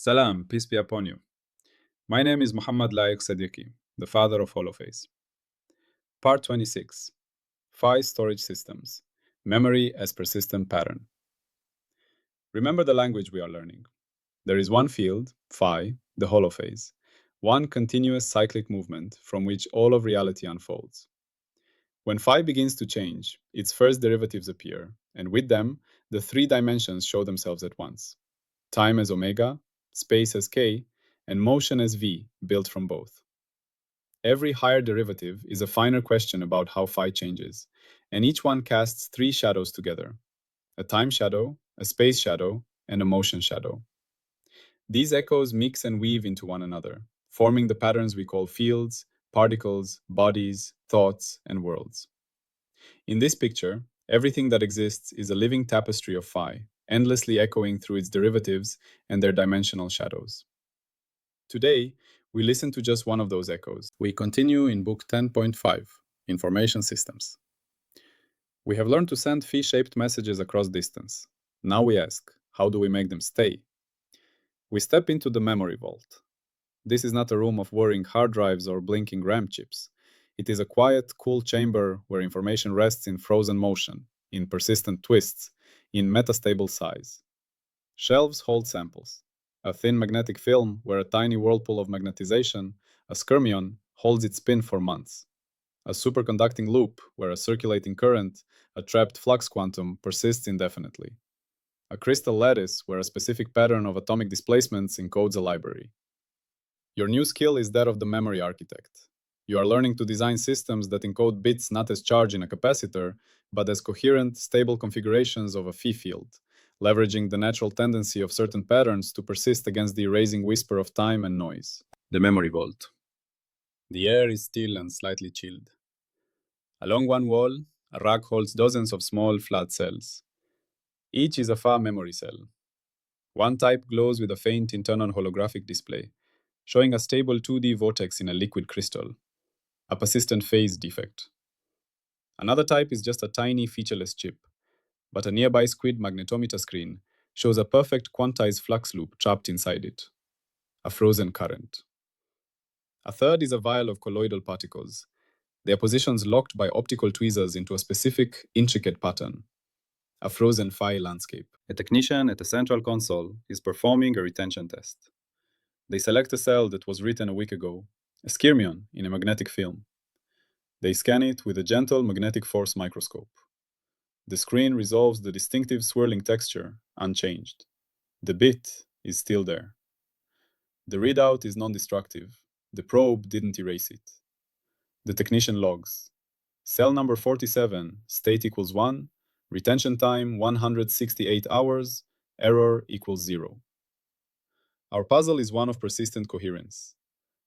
Salam, peace be upon you. My name is Muhammad Laik Sadiqi, the father of Holophase. Part 26. Phi Storage Systems. Memory as Persistent Pattern. Remember the language we are learning. There is one field, phi, the holophase, one continuous cyclic movement from which all of reality unfolds. When phi begins to change, its first derivatives appear, and with them, the three dimensions show themselves at once. Time as omega, space as k, and motion as v, built from both. Every higher derivative is a finer question about how phi changes, and each one casts three shadows together: a time shadow, a space shadow, and a motion shadow. These echoes mix and weave into one another, forming the patterns we call fields, particles, bodies, thoughts, and worlds. In this picture, everything that exists is a living tapestry of phi, endlessly echoing through its derivatives and their dimensional shadows. Today, we listen to just one of those echoes. We continue in Book 10.5, Information Systems. We have learned to send phi-shaped messages across distance. Now we ask, how do we make them stay? We step into the memory vault. This is not a room of whirring hard drives or blinking RAM chips. It is a quiet, cool chamber where information rests in frozen motion, in persistent twists, in metastable size. Shelves hold samples. A thin magnetic film where a tiny whirlpool of magnetization, a skyrmion, holds its spin for months. A superconducting loop where a circulating current, a trapped flux quantum, persists indefinitely. A crystal lattice where a specific pattern of atomic displacements encodes a library. Your new skill is that of the memory architect. You are learning to design systems that encode bits not as charge in a capacitor, but as coherent, stable configurations of a phi field, leveraging the natural tendency of certain patterns to persist against the erasing whisper of time and noise. The memory vault. The air is still and slightly chilled. Along one wall, a rack holds dozens of small, flat cells. Each is a phi memory cell. One type glows with a faint internal holographic display, showing a stable 2D vortex in a liquid crystal, a persistent phase defect. Another type is just a tiny featureless chip, but a nearby squid magnetometer screen shows a perfect quantized flux loop trapped inside it, a frozen current. A third is a vial of colloidal particles, their positions locked by optical tweezers into a specific, intricate pattern, a frozen phi landscape. A technician at a central console is performing a retention test. They select a cell that was written a week ago, a skyrmion in a magnetic film. They scan it with a gentle magnetic force microscope. The screen resolves the distinctive swirling texture, unchanged. The bit is still there. The readout is non-destructive. The probe didn't erase it. The technician logs. Cell number 47, state equals 1, retention time 168 hours, error equals 0. Our puzzle is one of persistent coherence.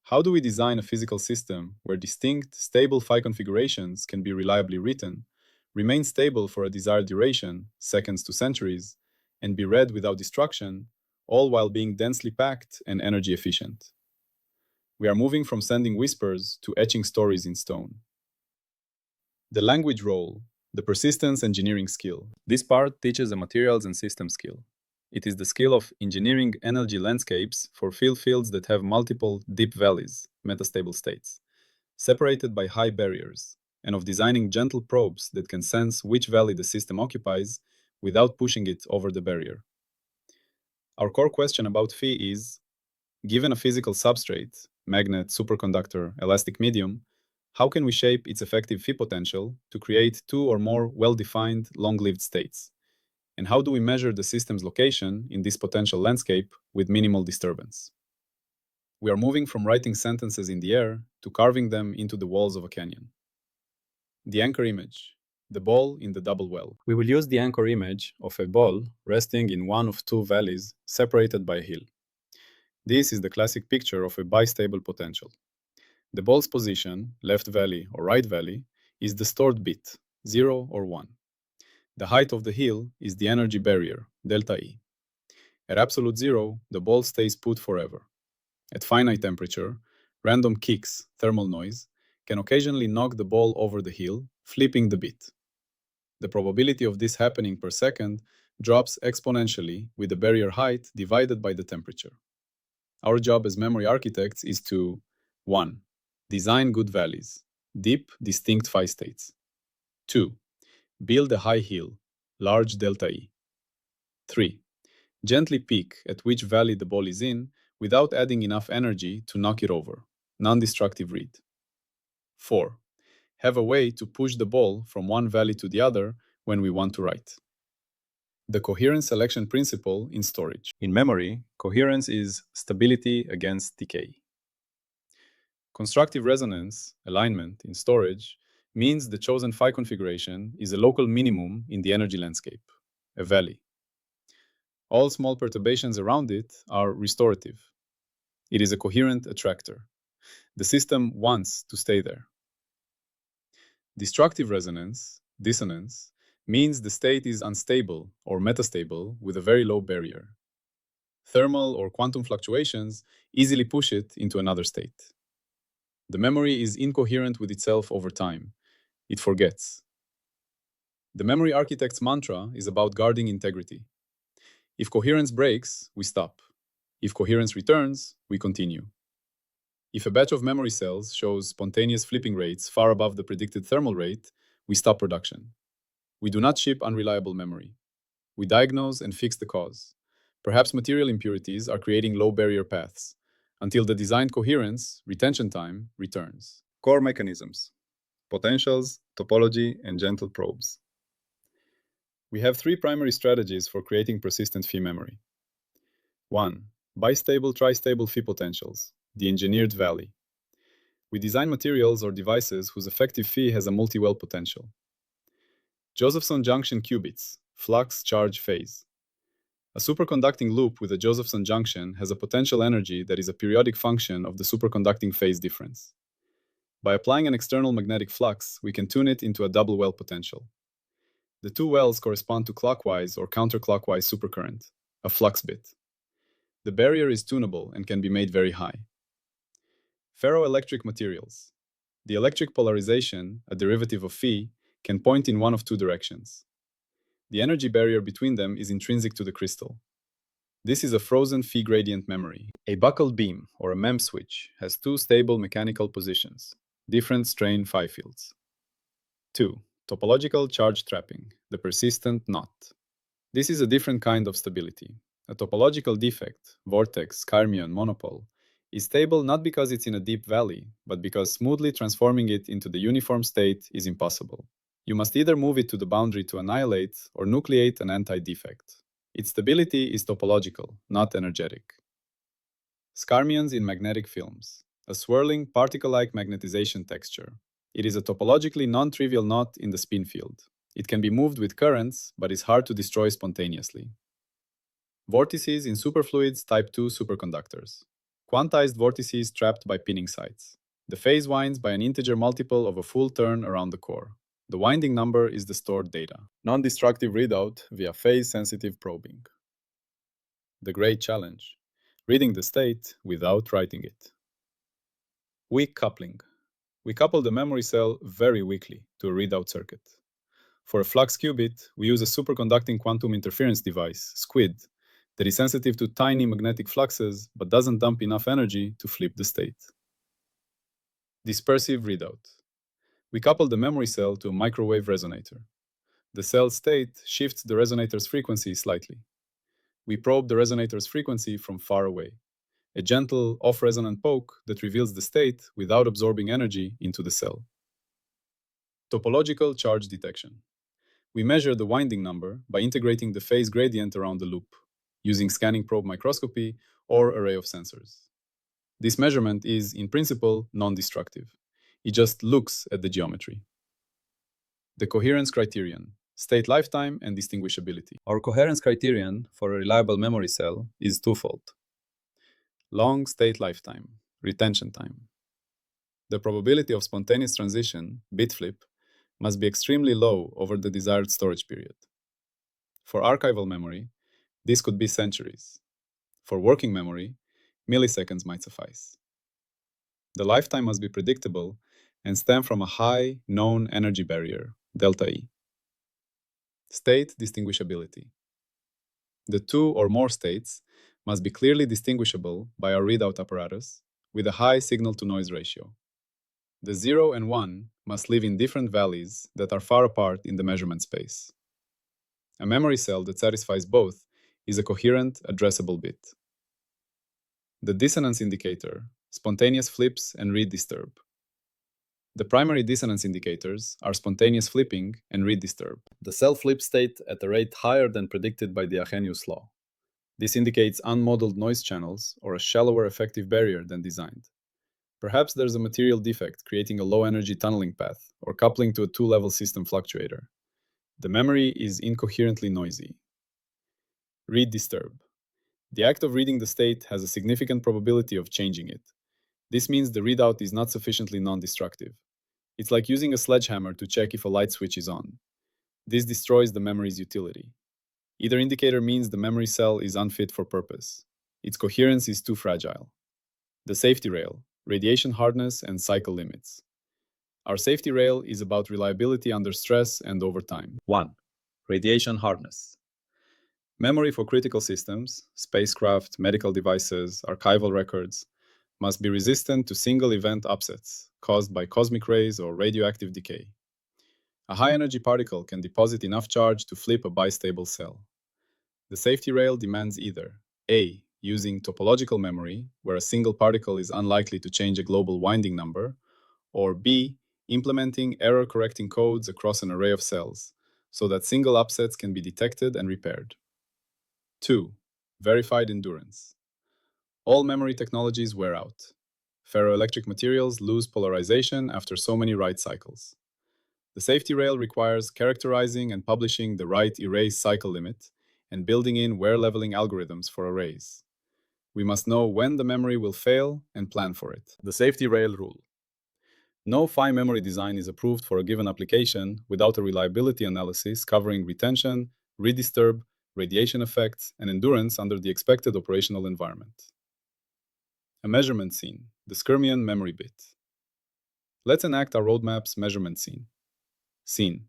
How do we design a physical system where distinct, stable phi configurations can be reliably written, remain stable for a desired duration, seconds to centuries, and be read without destruction, all while being densely packed and energy efficient? We are moving from sending whispers to etching stories in stone. The language role, the persistence engineering skill. This part teaches a materials and systems skill. It is the skill of engineering energy landscapes for fields that have multiple deep valleys, metastable states, separated by high barriers, and of designing gentle probes that can sense which valley the system occupies without pushing it over the barrier. Our core question about phi is, given a physical substrate, magnet, superconductor, elastic medium, how can we shape its effective phi potential to create two or more well-defined, long-lived states? And how do we measure the system's location in this potential landscape with minimal disturbance? We are moving from writing sentences in the air to carving them into the walls of a canyon. The anchor image, the ball in the double well. We will use the anchor image of a ball resting in one of two valleys separated by a hill. This is the classic picture of a bistable potential. The ball's position, left valley or right valley, is the stored bit, 0 or 1. The height of the hill is the energy barrier, delta E. At absolute zero, the ball stays put forever. At finite temperature, random kicks, thermal noise, can occasionally knock the ball over the hill, flipping the bit. The probability of this happening per second drops exponentially with the barrier height divided by the temperature. Our job as memory architects is to 1. Design good valleys, deep, distinct phi states. 2. Build a high hill, large delta E. 3. Gently peak at which valley the ball is in without adding enough energy to knock it over, non-destructive read. 4. Have a way to push the ball from one valley to the other when we want to write. The coherent selection principle in storage. In memory, coherence is stability against decay. Constructive resonance, alignment, in storage means the chosen phi configuration is a local minimum in the energy landscape, a valley. All small perturbations around it are restorative. It is a coherent attractor. The system wants to stay there. Destructive resonance, dissonance, means the state is unstable or metastable with a very low barrier. Thermal or quantum fluctuations easily push it into another state. The memory is incoherent with itself over time. It forgets. The memory architect's mantra is about guarding integrity. If coherence breaks, we stop. If coherence returns, we continue. If a batch of memory cells shows spontaneous flipping rates far above the predicted thermal rate, we stop production. We do not ship unreliable memory. We diagnose and fix the cause. Perhaps material impurities are creating low barrier paths, until the designed coherence, retention time, returns. Core mechanisms: potentials, topology, and gentle probes. We have three primary strategies for creating persistent phi memory. 1. Bistable, tristable phi potentials, the engineered valley. We design materials or devices whose effective phi has a multi-well potential. Josephson junction qubits, flux, charge, phase. A superconducting loop with a Josephson junction has a potential energy that is a periodic function of the superconducting phase difference. By applying an external magnetic flux, we can tune it into a double well potential. The two wells correspond to clockwise or counterclockwise supercurrent, a flux bit. The barrier is tunable and can be made very high. Ferroelectric materials. The electric polarization, a derivative of phi, can point in one of two directions. The energy barrier between them is intrinsic to the crystal. This is a frozen phi gradient memory. A buckled beam, or a MEM switch, has two stable mechanical positions, different strain phi fields. 2. Topological charge trapping, the persistent knot. This is a different kind of stability. A topological defect, vortex, skyrmion, monopole, is stable not because it's in a deep valley, but because smoothly transforming it into the uniform state is impossible. You must either move it to the boundary to annihilate or nucleate an anti-defect. Its stability is topological, not energetic. Skyrmions in magnetic films, a swirling, particle-like magnetization texture. It is a topologically non-trivial knot in the spin field. It can be moved with currents, but is hard to destroy spontaneously. Vortices in superfluids type II superconductors. Quantized vortices trapped by pinning sites. The phase winds by an integer multiple of a full turn around the core. The winding number is the stored data. Non-destructive readout via phase-sensitive probing. The great challenge: reading the state without writing it. Weak coupling. We couple the memory cell very weakly to a readout circuit. For a flux qubit, we use a superconducting quantum interference device, SQUID, that is sensitive to tiny magnetic fluxes but doesn't dump enough energy to flip the state. Dispersive readout. We couple the memory cell to a microwave resonator. The cell state shifts the resonator's frequency slightly. We probe the resonator's frequency from far away, a gentle, off-resonant poke that reveals the state without absorbing energy into the cell. Topological charge detection. We measure the winding number by integrating the phase gradient around the loop, using scanning probe microscopy or array of sensors. This measurement is, in principle, non-destructive. It just looks at the geometry. The coherence criterion: state lifetime and distinguishability. Our coherence criterion for a reliable memory cell is twofold. Long state lifetime, retention time. The probability of spontaneous transition, bit flip, must be extremely low over the desired storage period. For archival memory, this could be centuries. For working memory, milliseconds might suffice. The lifetime must be predictable and stem from a high known energy barrier, delta E. State distinguishability. The two or more states must be clearly distinguishable by our readout apparatus with a high signal-to-noise ratio. The 0 and 1 must live in different valleys that are far apart in the measurement space. A memory cell that satisfies both is a coherent, addressable bit. The dissonance indicator, spontaneous flips and read disturb. The primary dissonance indicators are spontaneous flipping and read disturb. The cell flips state at a rate higher than predicted by the Arrhenius law. This indicates unmodeled noise channels or a shallower effective barrier than designed. Perhaps there's a material defect creating a low-energy tunneling path or coupling to a two-level system fluctuator. The memory is incoherently noisy. Read disturb. The act of reading the state has a significant probability of changing it. This means the readout is not sufficiently non-destructive. It's like using a sledgehammer to check if a light switch is on. This destroys the memory's utility. Either indicator means the memory cell is unfit for purpose. Its coherence is too fragile. The safety rail, radiation hardness, and cycle limits. Our safety rail is about reliability under stress and over time. 1. Radiation hardness. Memory for critical systems, spacecraft, medical devices, archival records, must be resistant to single-event upsets caused by cosmic rays or radioactive decay. A high-energy particle can deposit enough charge to flip a bistable cell. The safety rail demands either A. Using topological memory, where a single particle is unlikely to change a global winding number, or B. Implementing error-correcting codes across an array of cells, so that single upsets can be detected and repaired. 2. Verified endurance. All memory technologies wear out. Ferroelectric materials lose polarization after so many write cycles. The safety rail requires characterizing and publishing the write erase cycle limit and building in wear-leveling algorithms for arrays. We must know when the memory will fail and plan for it. The safety rail rule. No fine memory design is approved for a given application without a reliability analysis covering retention, read disturb, radiation effects, and endurance under the expected operational environment. A measurement scene, the Skyrmion memory bit. Let's enact our roadmap's measurement scene. Scene,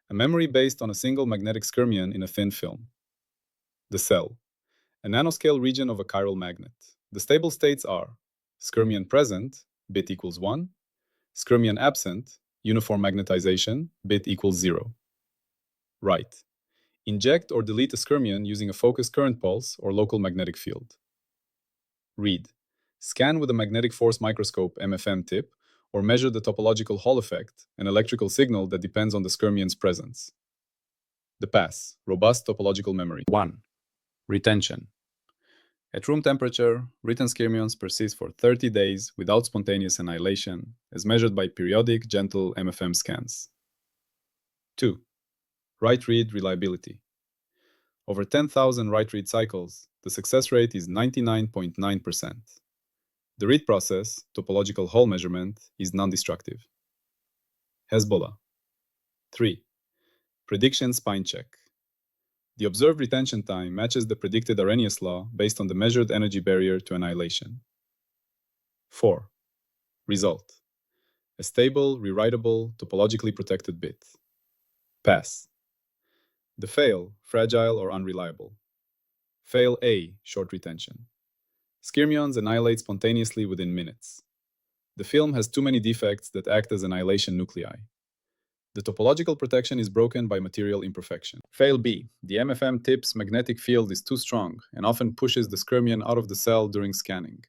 a memory based on a single magnetic Skyrmion in a thin film. The cell, a nanoscale region of a chiral magnet. The stable states are Skyrmion present, bit equals 1, Skyrmion absent, uniform magnetization, bit equals 0. Write. Inject or delete a Skyrmion using a focused current pulse or local magnetic field. Read. Scan with a magnetic force microscope MFM tip or measure the topological Hall effect, an electrical signal that depends on the Skyrmion's presence. The pass, robust topological memory. 1. Retention. At room temperature, written Skyrmions persist for 30 days without spontaneous annihilation, as measured by periodic, gentle MFM scans. 2. Write-read reliability. Over 10,000 write-read cycles, the success rate is 99.9%. The read process, topological Hall measurement, is non-destructive. Hezbollah. 3. Prediction spine check. The observed retention time matches the predicted Arrhenius law based on the measured energy barrier to annihilation. 4. Result. A stable, rewritable, topologically protected bit. Pass. The fail, fragile or unreliable. Fail A, short retention. Skyrmions annihilate spontaneously within minutes. The film has too many defects that act as annihilation nuclei. The topological protection is broken by material imperfection. Fail B. The MFM tip's magnetic field is too strong and often pushes the Skyrmion out of the cell during scanning.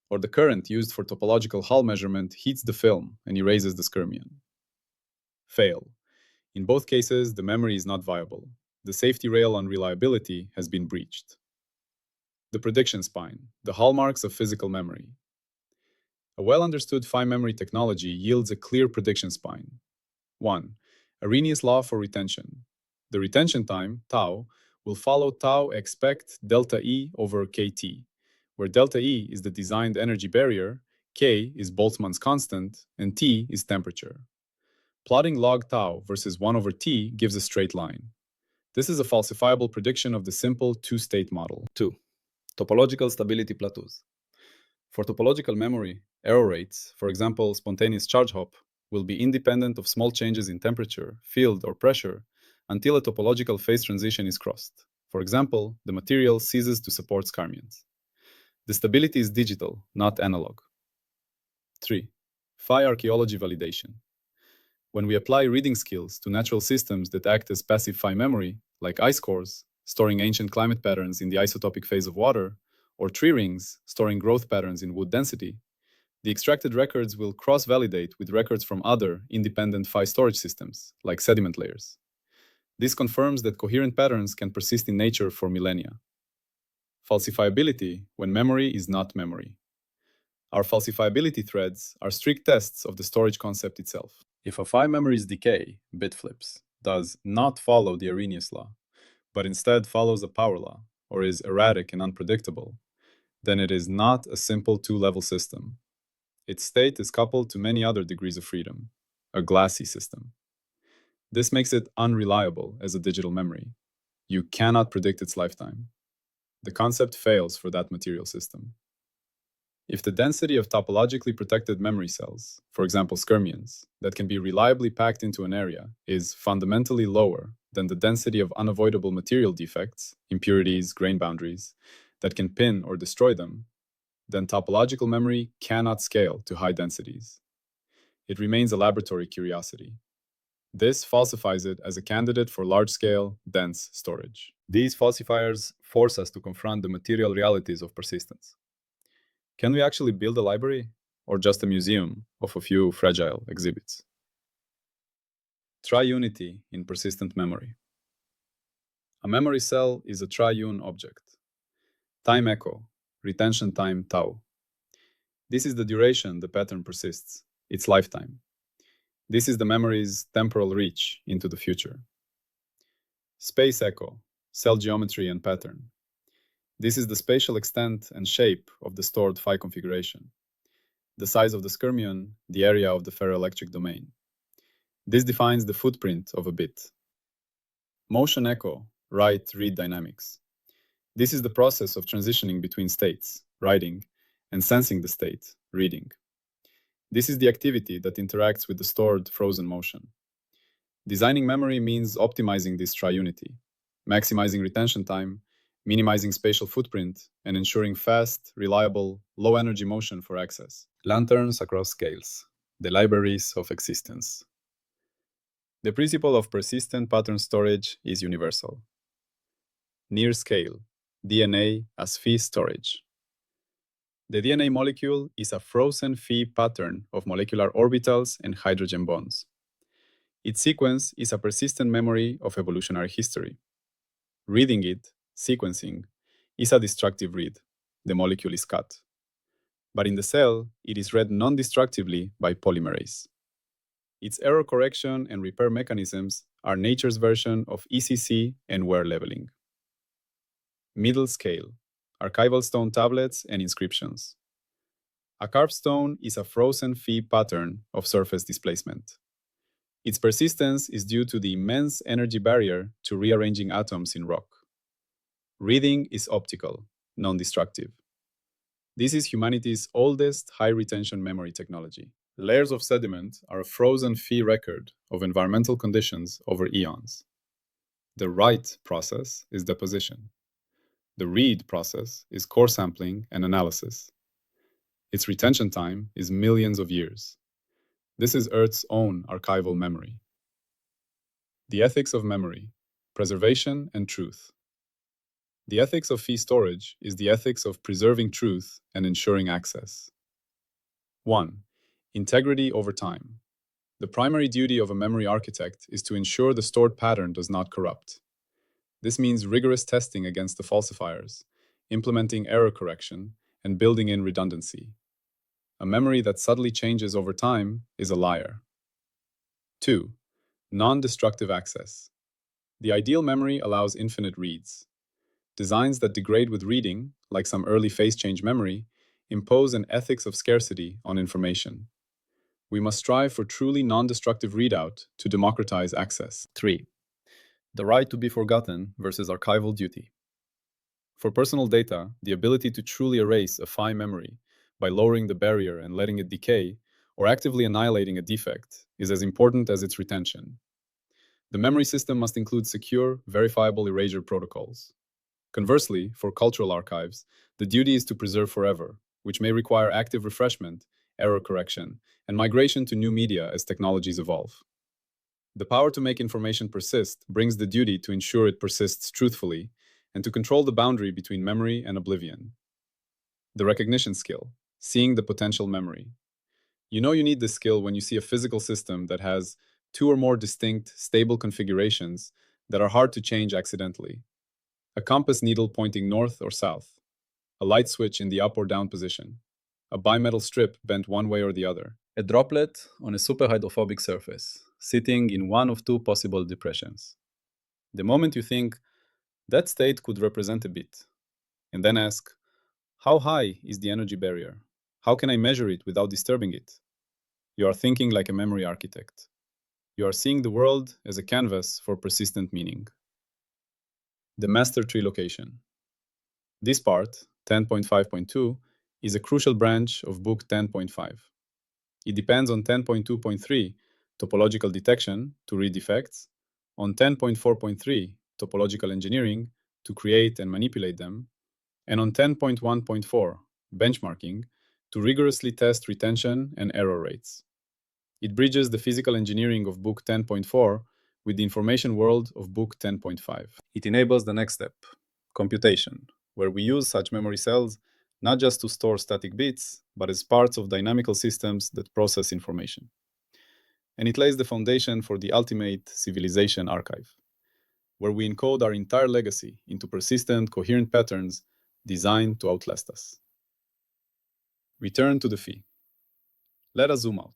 Or the current used for topological Hall measurement heats the film and erases the Skyrmion. Fail. In both cases, the memory is not viable. The safety rail on reliability has been breached. The prediction spine, the hallmarks of physical memory. A well-understood fine memory technology yields a clear prediction spine. 1. Arrhenius law for retention. The retention time, tau, will follow tau expect delta E over kT, where delta E is the designed energy barrier, K is Boltzmann's constant, and T is temperature. Plotting log tau versus 1 over T gives a straight line. This is a falsifiable prediction of the simple two-state model. 2. Topological stability plateaus. For topological memory, error rates, for example, spontaneous charge hop, will be independent of small changes in temperature, field, or pressure until a topological phase transition is crossed. For example, the material ceases to support scarmions. The stability is digital, not analog. 3. Phi archaeology validation. When we apply reading skills to natural systems that act as passive phi memory, like ice cores, storing ancient climate patterns in the isotopic phase of water, or tree rings, storing growth patterns in wood density, the extracted records will cross-validate with records from other independent phi storage systems, like sediment layers. This confirms that coherent patterns can persist in nature for millennia. Falsifiability when memory is not memory. Our falsifiability threads are strict tests of the storage concept itself. If a phi memory's decay, bit flips, does not follow the Arrhenius law, but instead follows a power law, or is erratic and unpredictable, then it is not a simple two-level system. Its state is coupled to many other degrees of freedom, a glassy system. This makes it unreliable as a digital memory. You cannot predict its lifetime. The concept fails for that material system. If the density of topologically protected memory cells, for example skirmions, that can be reliably packed into an area is fundamentally lower than the density of unavoidable material defects, impurities, grain boundaries, that can pin or destroy them, then topological memory cannot scale to high densities. It remains a laboratory curiosity. This falsifies it as a candidate for large-scale, dense storage. These falsifiers force us to confront the material realities of persistence. Can we actually build a library, or just a museum of a few fragile exhibits? Triunity in persistent memory. A memory cell is a triune object. Time echo, retention time tau. This is the duration the pattern persists, its lifetime. This is the memory's temporal reach into the future. Space echo, cell geometry and pattern. This is the spatial extent and shape of the stored phi configuration. The size of the skirmion, the area of the ferroelectric domain. This defines the footprint of a bit. Motion echo, write-read dynamics. This is the process of transitioning between states, writing, and sensing the state, reading. This is the activity that interacts with the stored frozen motion. Designing memory means optimizing this triunity, maximizing retention time, minimizing spatial footprint, and ensuring fast, reliable, low-energy motion for access. Lanterns across scales, the libraries of existence. The principle of persistent pattern storage is universal. Near scale, DNA as phi storage. The DNA molecule is a frozen phi pattern of molecular orbitals and hydrogen bonds. Its sequence is a persistent memory of evolutionary history. Reading it, sequencing, is a destructive read. The molecule is cut. But in the cell, it is read non-destructively by polymerase. Its error correction and repair mechanisms are nature's version of ECC and wear leveling. Middle scale, archival stone tablets and inscriptions. A carved stone is a frozen phi pattern of surface displacement. Its persistence is due to the immense energy barrier to rearranging atoms in rock. Reading is optical, non-destructive. This is humanity's oldest high-retention memory technology. Layers of sediment are a frozen phi record of environmental conditions over eons. The write process is deposition. The read process is core sampling and analysis. Its retention time is millions of years. This is Earth's own archival memory. The ethics of memory, preservation and truth. The ethics of phi storage is the ethics of preserving truth and ensuring access. 1. Integrity over time. The primary duty of a memory architect is to ensure the stored pattern does not corrupt. This means rigorous testing against the falsifiers, implementing error correction, and building in redundancy. A memory that subtly changes over time is a liar. 2. Non-destructive access. The ideal memory allows infinite reads. Designs that degrade with reading, like some early phase change memory, impose an ethics of scarcity on information. We must strive for truly non-destructive readout to democratize access. 3. The right to be forgotten versus archival duty. For personal data, the ability to truly erase a phi memory by lowering the barrier and letting it decay, or actively annihilating a defect, is as important as its retention. The memory system must include secure, verifiable erasure protocols. Conversely, for cultural archives, the duty is to preserve forever, which may require active refreshment, error correction, and migration to new media as technologies evolve. The power to make information persist brings the duty to ensure it persists truthfully and to control the boundary between memory and oblivion. The recognition skill, seeing the potential memory. You know you need this skill when you see a physical system that has two or more distinct, stable configurations that are hard to change accidentally. A compass needle pointing north or south, a light switch in the up or down position, a bimetal strip bent one way or the other, a droplet on a superhydrophobic surface, sitting in one of two possible depressions. The moment you think, that state could represent a bit, and then ask, how high is the energy barrier? How can I measure it without disturbing it? You are thinking like a memory architect. You are seeing the world as a canvas for persistent meaning. The master tree location. This part, 10.5.2, is a crucial branch of book 10.5. It depends on 10.2.3, topological detection, to read defects, on 10.4.3, topological engineering, to create and manipulate them, and on 10.1.4, benchmarking, to rigorously test retention and error rates. It bridges the physical engineering of book 10.4 with the information world of book 10.5. It enables the next step, computation, where we use such memory cells not just to store static bits, but as parts of dynamical systems that process information. And it lays the foundation for the ultimate civilization archive, where we encode our entire legacy into persistent, coherent patterns designed to outlast us. Return to the phi. Let us zoom out.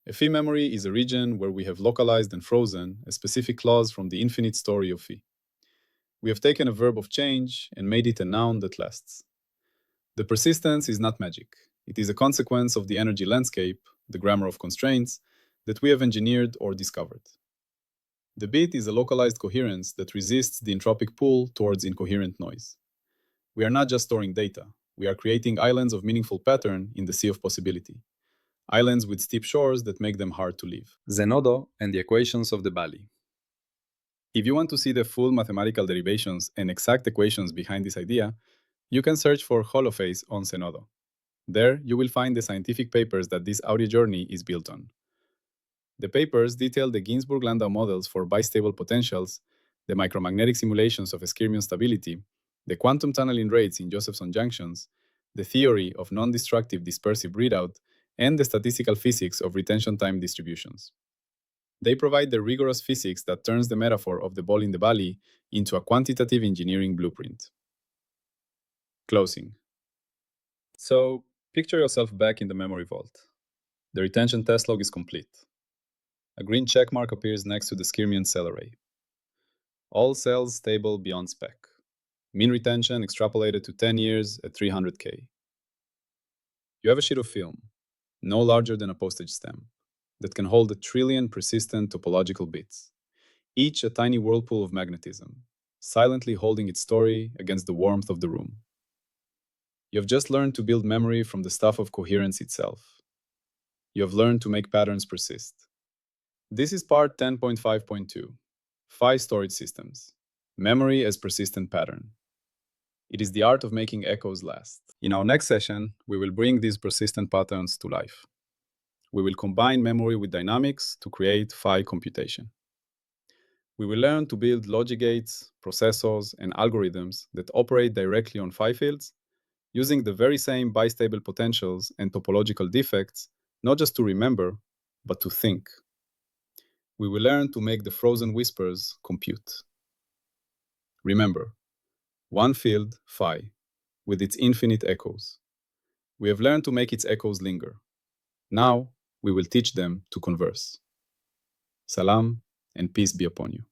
A phi memory is a region where we have localized and frozen a specific clause from the infinite story of phi. We have taken a verb of change and made it a noun that lasts. The persistence is not magic. It is a consequence of the energy landscape, the grammar of constraints, that we have engineered or discovered. The bit is a localized coherence that resists the entropic pull towards incoherent noise. We are not just storing data. We are creating islands of meaningful pattern in the sea of possibility. Islands with steep shores that make them hard to leave. Zenodo and the equations of the Bali. If you want to see the full mathematical derivations and exact equations behind this idea, you can search for Holophase on Zenodo. There, you will find the scientific papers that this audio journey is built on. The papers detail the Ginzburg-Landau models for bistable potentials, the micromagnetic simulations of Esquirmion stability, the quantum tunneling rates in Josephson junctions, the theory of non-destructive dispersive readout, and the statistical physics of retention time distributions. They provide the rigorous physics that turns the metaphor of the ball in the valley into a quantitative engineering blueprint. Closing. So, picture yourself back in the memory vault. The retention test log is complete. A green checkmark appears next to the Skyrmion cell array. All cells stable beyond spec. Mean retention extrapolated to 10 years at 300K. You have a sheet of film, no larger than a postage stamp, that can hold 1 trillion persistent topological bits, each a tiny whirlpool of magnetism, silently holding its story against the warmth of the room. You have just learned to build memory from the stuff of coherence itself. You have learned to make patterns persist. This is part 10.5.2, Phi storage systems, memory as persistent pattern. It is the art of making echoes last. In our next session, we will bring these persistent patterns to life. We will combine memory with dynamics to create Phi computation. We will learn to build logic gates, processors, and algorithms that operate directly on Phi fields, using the very same bistable potentials and topological defects, not just to remember, but to think. We will learn to make the frozen whispers compute. Remember, one field, Phi, with its infinite echoes. We have learned to make its echoes linger. Now, we will teach them to converse. Salam, and peace be upon you.